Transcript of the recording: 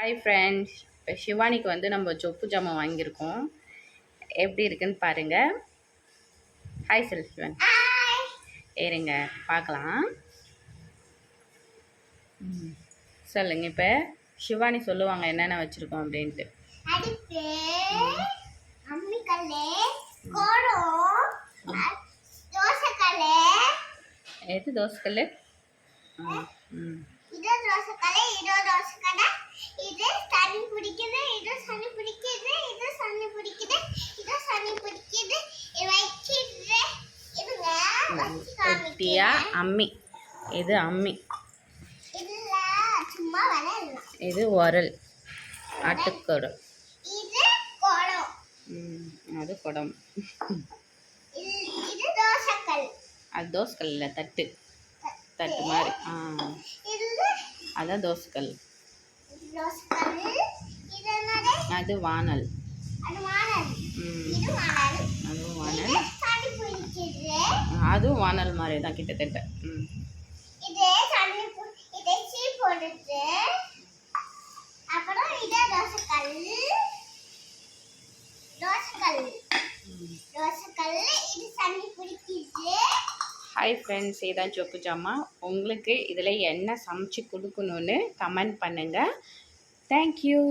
Hi friends, இப்போ ஷிவானிக்கு வந்து நம்ம சொப்பு ஜாமான் வாங்கியிருக்கோம். எப்படி இருக்குன்னு பாருங்கள். ஹாய் சிவன், ஏறுங்க பார்க்கலாம். சொல்லுங்க. இப்போ ஷிவானி சொல்லுவாங்க என்னென்ன வச்சுருக்கோம் அப்படின்ட்டு. எது தோசைக்கல்? அம்மி. இது அம்மி, இது உரல், ஆட்டுக்குடம், அது குடம். அது தோசைக்கல் இல்லை, தட்டு தட்டு மாதிரி. அதான் தோசைக்கல். அது வானல். அதுவும் வானல். அதுவும் வானல் மாதிரி தான் கிட்டத்தட்ட. ஹாய் ஃப்ரெண்ட்ஸ், இதான் சொப்பு ஜாமான். உங்களுக்கு இதில் என்ன சமைச்சு கொடுக்கணுன்னு கமெண்ட் பண்ணுங்கள். தேங்க்யூ.